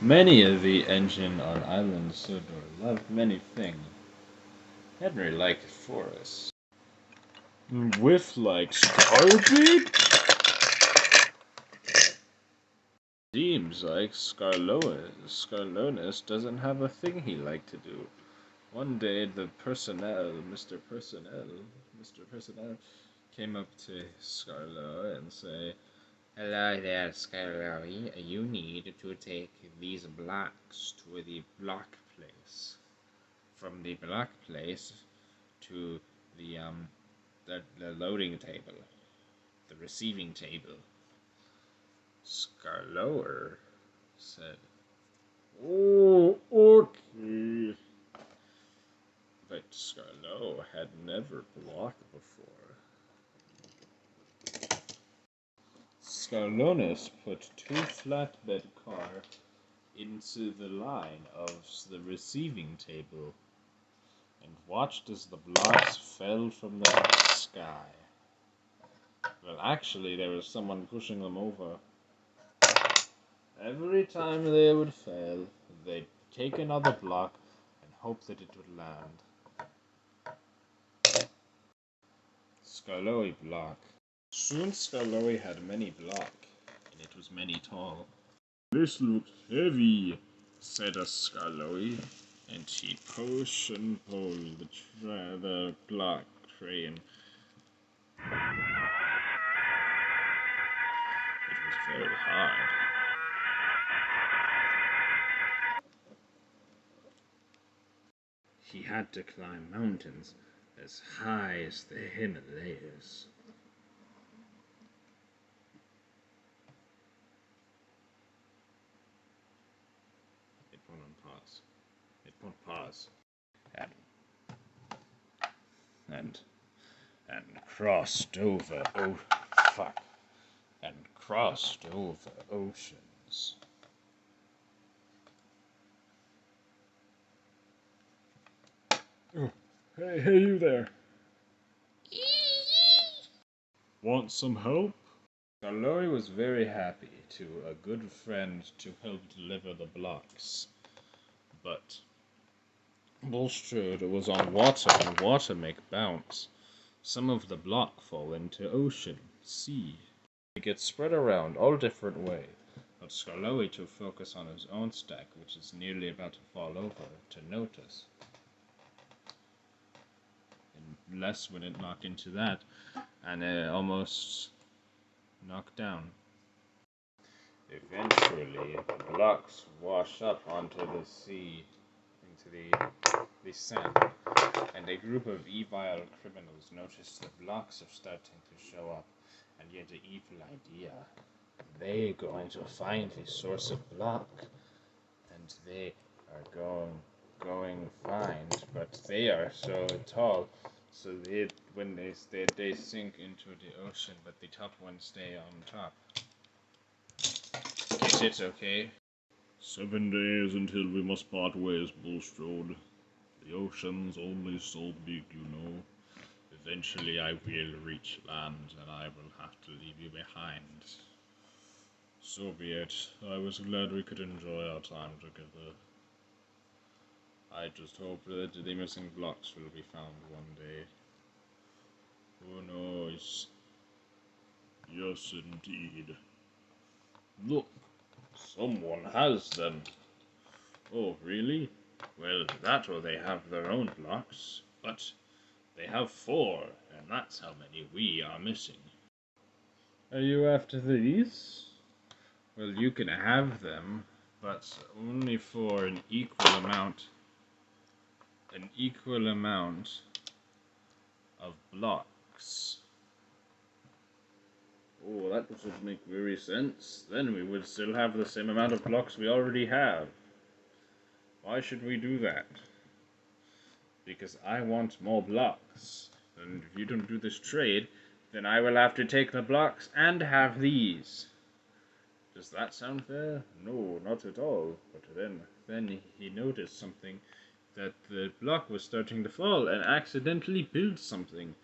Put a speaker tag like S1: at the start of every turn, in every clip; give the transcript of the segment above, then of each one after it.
S1: Many of the engine on Island Sodor loved many things. Henry liked forests. Whiff like Skarloey? Seems like Skarlonis doesn't have a thing he liked to do. One day the Mr. Personnel came up to Skarloey and say, "Hello there, Skarloey. You need to take these blocks to the block place. From the block place to the loading table, the receiving table." Skarloey said, "Oh, okay." But Skarloey had never blocked before. Skarlonis put two flatbed cars into the line of the receiving table and watched as the blocks fell from the sky. Well, actually, there was someone pushing them over. Every time they would fail, they'd take another block and hope that it would land. Skarloey block. Soon Skarloey had many block, and it was many tall. "This looks heavy," said a Skarloey, and he pushed and pulled the block train. It was very hard. He had to climb mountains as high as the Himalayas. It put on pause. It put pause. And crossed over crossed over oceans. Oh, hey, you there. Want some help? Skarloey was very happy to a good friend to help deliver the blocks. But Bulstrode was on water, and water make bounce. Some of the block fall into ocean, sea. They get spread around all different ways. But Skarloey to focus on his own stack, which is nearly about to fall over, to notice. And less when it knocked into that, and it almost knocked down. Eventually, the blocks wash up onto the sea, into the sand, and a group of evil criminals notice the blocks are starting to show up, and get an evil idea. They're going to find the source of block, and they are going find, but they are so tall, so when they sink into the ocean, but the top ones stay on top. Get it, okay? 7 days until we must part ways, Bulstrode. The ocean's only so big, you know. Eventually I will reach land, and I will have to leave you behind. So be it. I was glad we could enjoy our time together. I just hope that the missing blocks will be found one day. Who knows? Yes, indeed. Look, someone has them. Oh, really? Well, that or they have their own blocks, but they have 4, and that's how many we are missing. Are you after these? Well, you can have them, but only for an equal amount of blocks. Oh, that doesn't make very sense. Then we would still have the same amount of blocks we already have. Why should we do that? Because I want more blocks. And if you don't do this trade, then I will have to take the blocks and have these. Does that sound fair? No, not at all. But then he noticed something, that the block was starting to fall and accidentally built something.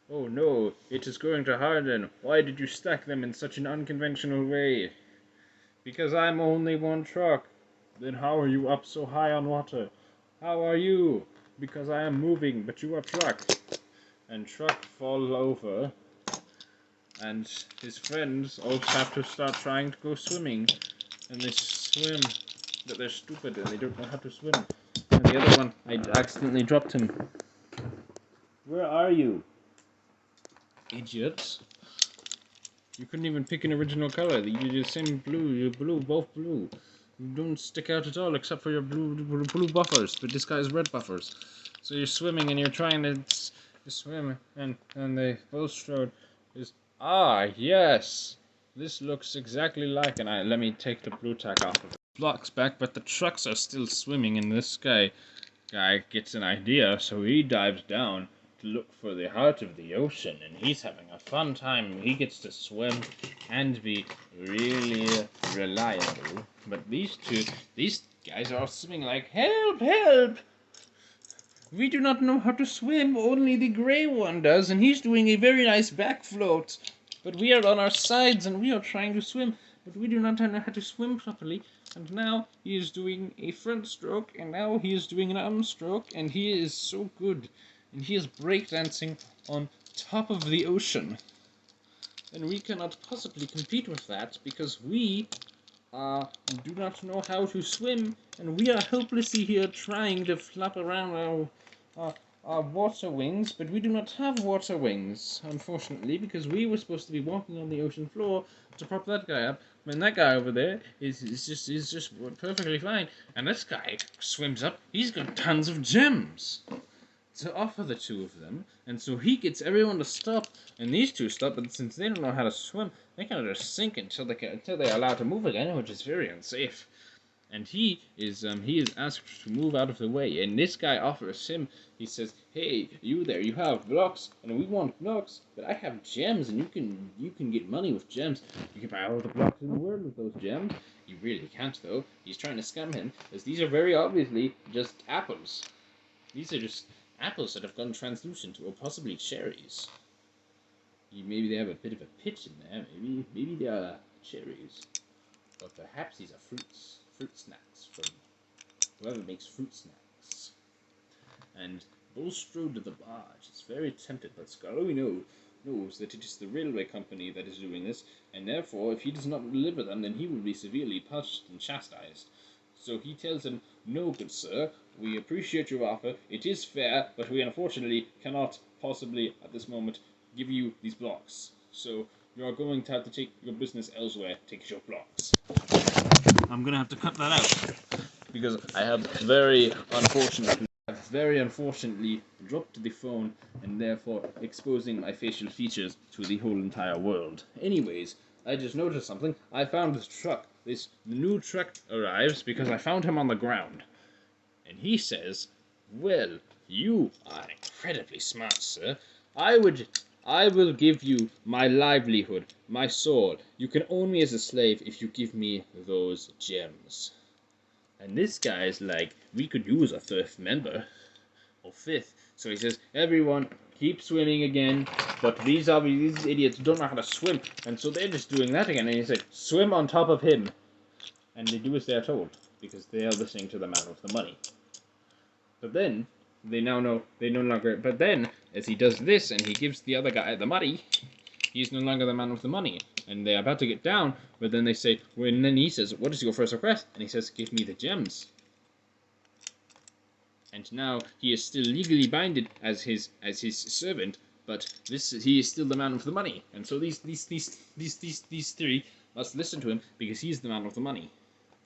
S1: Oh no, it is going to harden. Why did you stack them in such an unconventional way? Because I'm only one truck. Then how are you up so high on water? How are you? Because I am moving, but you are Truck. And Truck falls over, and his friends all have to start trying to go swimming. And they swim, but they're stupid and they don't know how to swim. And the other one, I accidentally dropped him. Where are you? Idiots. You couldn't even pick an original color. You're the same blue. You're blue, both blue. You don't stick out at all except for your blue buffers. But this guy's red buffers. So you're swimming and you're trying to swim, and the Bulstrode is yes. This looks exactly like. And let me take the blue tack off of it. Blocks back, but the trucks are still swimming, and this guy gets an idea, so he dives down to look for the heart of the ocean, and he's having a fun time. He gets to swim and be really reliable. But these guys are all swimming like, help, help! We do not know how to swim, only the grey one does, and he's doing a very nice back float. But we are on our sides, and we are trying to swim, but we do not know how to swim properly. And now he is doing a front stroke, and now he is doing an arm stroke, and he is so good. And he is breakdancing on top of the ocean. And we cannot possibly compete with that, because we do not know how to swim, and we are hopelessly here trying to flap around our water wings, but we do not have water wings, unfortunately, because we were supposed to be walking on the ocean floor to prop that guy up, and that guy over there is just perfectly fine, and this guy swims up, he's got tons of gems to offer the two of them, and so he gets everyone to stop, and these two stop, but since they don't know how to swim, they kind of just sink until they're allowed to move again, which is very unsafe. And he is asked to move out of the way, and this guy offers him, he says, hey, you there, you have blocks, and we want blocks, but I have gems, and you can get money with gems. You can buy all the blocks in the world with those gems. You really can't, though. He's trying to scam him, as these are very obviously just apples. These are just apples that have gone translucent, or possibly cherries. Maybe they have a bit of a pitch in there, maybe they are cherries. Or perhaps these are fruit snacks from whoever makes fruit snacks. And Bulstrode the barge is very tempted, but Skarloey knows that it is the railway company that is doing this, and therefore, if he does not deliver them, then he will be severely punished and chastised. So he tells him, no, good sir, we appreciate your offer, it is fair, but we unfortunately cannot possibly, at this moment, give you these blocks. So you are going to have to take your business elsewhere, take your blocks. I'm going to have to cut that out, because I have very unfortunately dropped the phone, and therefore exposing my facial features to the whole entire world. Anyways, I just noticed something. I found this truck. This new truck arrives because I found him on the ground. And he says, well, you are incredibly smart, sir. I will give you my livelihood, my soul. You can own me as a slave if you give me those gems. And this guy is like, we could use a fifth member. Or fifth. So he says, everyone, keep swimming again. But these idiots don't know how to swim. And so they're just doing that again. And he said, swim on top of him. And they do as they are told. Because they are listening to the man with the money. But then, they now know they no longer... But then, as he does this and he gives the other guy the money, he's no longer the man with the money. And they're about to get down, but then they say... And then he says, what is your first request? And he says, give me the gems. And now he is still legally binded as his servant, but he is still the man with the money. And so these three must listen to him because he's the man with the money.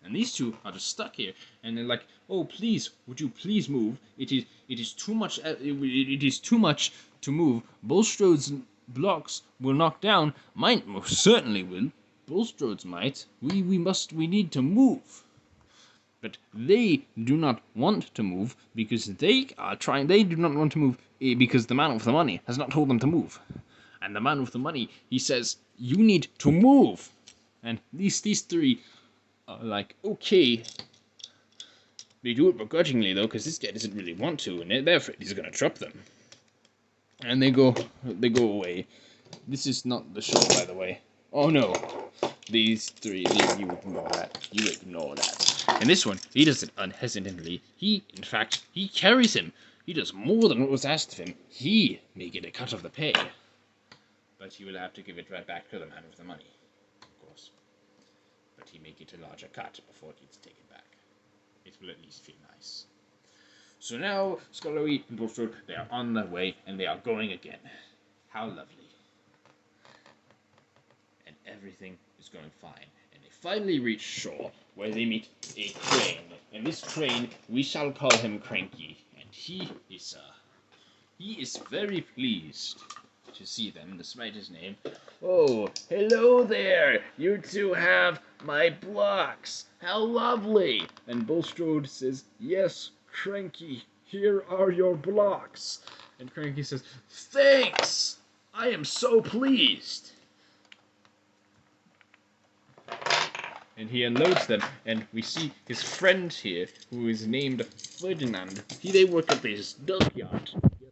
S1: And these two are just stuck here, and they're like, "Oh, please, would you please move? It is too much. It is too much to move. Bulstrode's blocks will knock down. Mine most certainly will. Bulstrode's might. We need to move." But they do not want to move because they are trying. They do not want to move because the man with the money has not told them to move. And the man with the money, he says, "You need to move." And these three are like, okay. They do it begrudgingly, though, because this guy doesn't really want to, and they're afraid he's going to trap them. And they go away. This is not the show, by the way. Oh, no. These three, you ignore that. You ignore that.
S2: And this one, he does it unhesitantly. In fact, he carries him. He does more than what was asked of him. He may get a cut of the pay. But he will have to give it right back to the man with the money, of course. But he may get a larger cut before it gets taken back. It will at least feel nice. So now, Skarloey and Bulstrode, they are on their way, and they are going again. How lovely. And everything is going fine. And they finally reach shore, where they meet a crane. And this crane, we shall call him Cranky. And he is very pleased to see them, despite his name. Oh, hello there! You two have my blocks! How lovely! And Bulstrode says, yes, Cranky, here are your blocks. And Cranky says, thanks! I am so pleased! And he unloads them, and we see his friend here, who is named Ferdinand. They work at this dockyard together.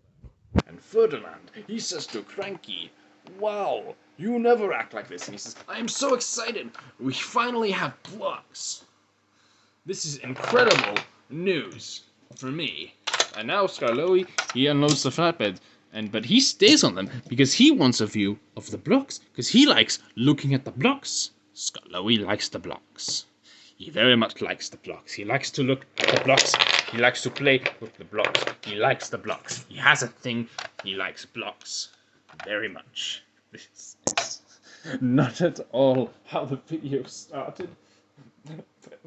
S2: And Ferdinand, he says to Cranky, wow, you never act like this. And he says, I am so excited. We finally have blocks. This is incredible news for me. And now Skarloey, he unloads the flatbed. But he stays on them because he wants a view of the blocks. Because he likes looking at the blocks. Skarloey likes the blocks. He very much likes the blocks. He likes to look at the blocks. He likes to play with the blocks. He likes the blocks. He has a thing. He likes blocks very much. This is not at all how the video started.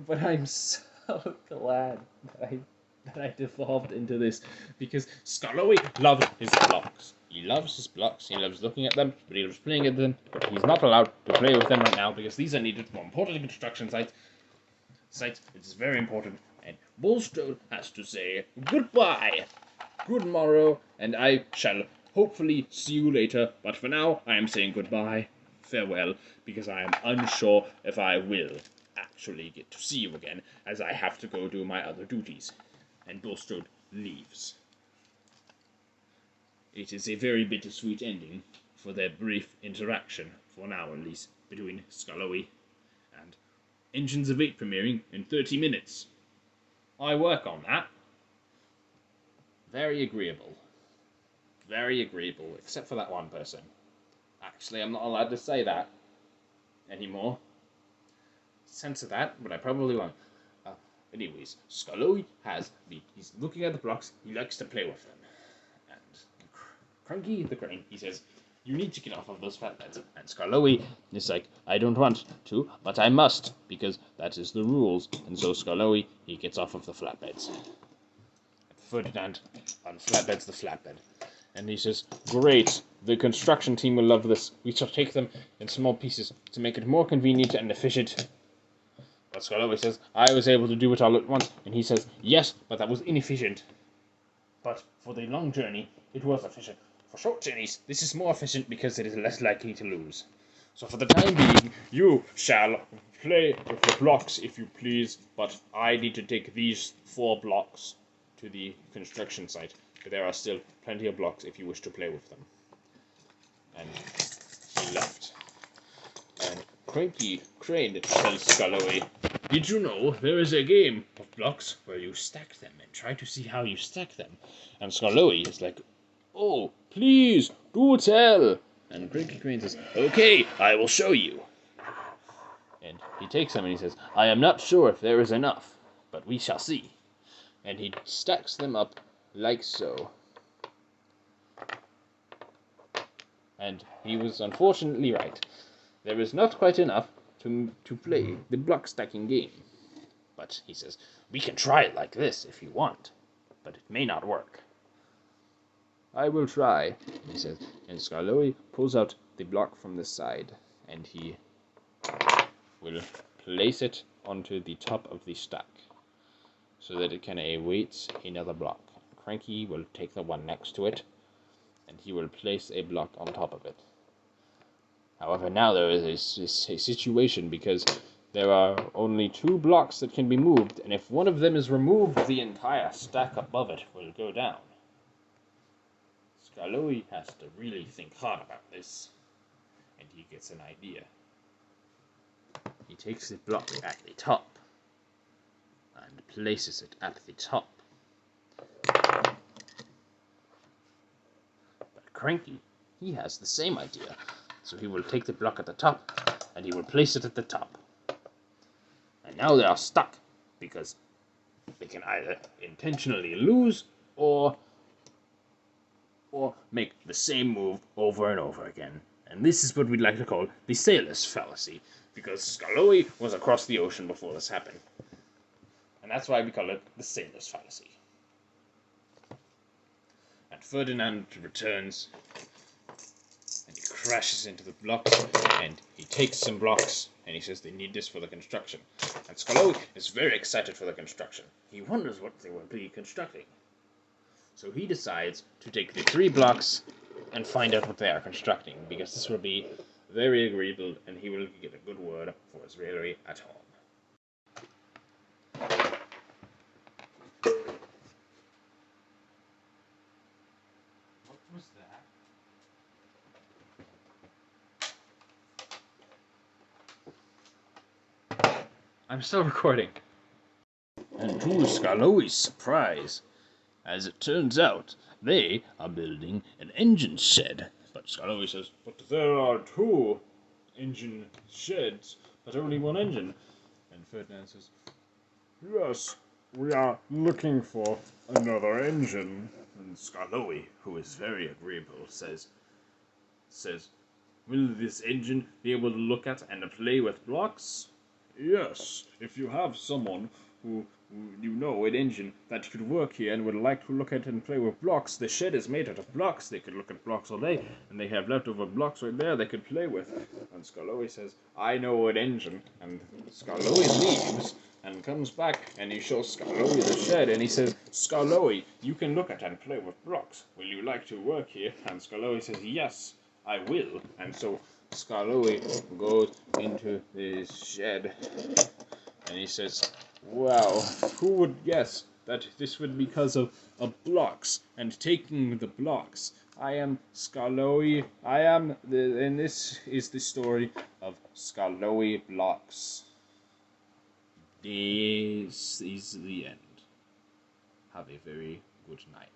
S2: But I'm so glad that I devolved into this. Because Skarloey loves his blocks. He loves his blocks, he loves looking at them, but he loves playing at them. But he's not allowed to play with them right now because these are needed for important construction sites. It is very important. And Bulstrode has to say goodbye, good morrow, and I shall hopefully see you later. But for now, I am saying goodbye, farewell, because I am unsure if I will actually get to see you again, as I have to go do my other duties. And Bulstrode leaves. It is a very bittersweet ending for their brief interaction, for now at least, between Skarloey and Engines of 8 premiering in 30 minutes. I work on that. Very agreeable. Very agreeable, except for that one person. Actually, I'm not allowed to say that anymore. Censor that, but I probably won't. Anyways, Skarloey he's looking at the blocks, he likes to play with them. And Cranky the crane, he says, you need to get off of those flatbeds. And Skarloey is like, I don't want to, but I must, because that is the rules. And so Skarloey, he gets off of the flatbeds. And Ferdinand unflatbeds the flatbed. And he says, great, the construction team will love this. We shall take them in small pieces to make it more convenient and efficient. But Skarloey says, I was able to do it all at once. And he says, yes, but that was inefficient. But for the long journey, it was efficient. For short journeys, this is more efficient because it is less likely to lose. So for the time being, you shall play with the blocks if you please, but I need to take these 4 blocks to the construction site. But there are still plenty of blocks if you wish to play with them. And he left. And Cranky Crane tells Skarloey, did you know there is a game of blocks where you stack them and try to see how you stack them? And Skarloey is like, oh, please, do tell. And Cranky Crane says, okay, I will show you. And he takes them and he says, I am not sure if there is enough, but we shall see. And he stacks them up like so. And he was unfortunately right. There is not quite enough to play the block stacking game. But he says, we can try it like this if you want, but it may not work. I will try, he says, and Skarloey pulls out the block from the side, and he will place it onto the top of the stack, so that it can await another block. Cranky will take the one next to it, and he will place a block on top of it. However, now there is a situation, because there are only 2 blocks that can be moved, and if one of them is removed, the entire stack above it will go down. Skarloey has to really think hard about this, and he gets an idea. He takes the block at the top, and places it at the top. But Cranky, he has the same idea. So he will take the block at the top, and he will place it at the top. And now they are stuck, because they can either intentionally lose, or make the same move over and over again. And this is what we'd like to call the sailor's fallacy, because Skarloey was across the ocean before this happened. And that's why we call it the sailor's fallacy. And Ferdinand returns, and he crashes into the blocks, and he takes some blocks, and he says they need this for the construction. And Skarloey is very excited for the construction. He wonders what they will be constructing. So he decides to take the 3 blocks and find out what they are constructing, because this will be very agreeable, and he will get a good word for his railway at home. What was that? I'm still recording. And to Skarloey's surprise, as it turns out, they are building an engine shed. But Skarloey says, but there are 2 engine sheds, but only 1 engine. And Ferdinand says, yes, we are looking for another engine. And Skarloey, who is very agreeable, says, will this engine be able to look at and play with blocks? Yes, if you have someone who you know an engine that could work here and would like to look at and play with blocks. The shed is made out of blocks. They could look at blocks all day, and they have leftover blocks right there they could play with. And Skarloey says, I know an engine. And Skarloey leaves and comes back, and he shows Skarloey the shed, and he says, Skarloey, you can look at and play with blocks. Will you like to work here? And Skarloey says, yes, I will. And so Skarloey goes into the shed, and he says, wow, who would guess that this would be because of blocks and taking the blocks? I am Skarloey. And this is the story of Skarloey Blocks. This is the end. Have a very good night.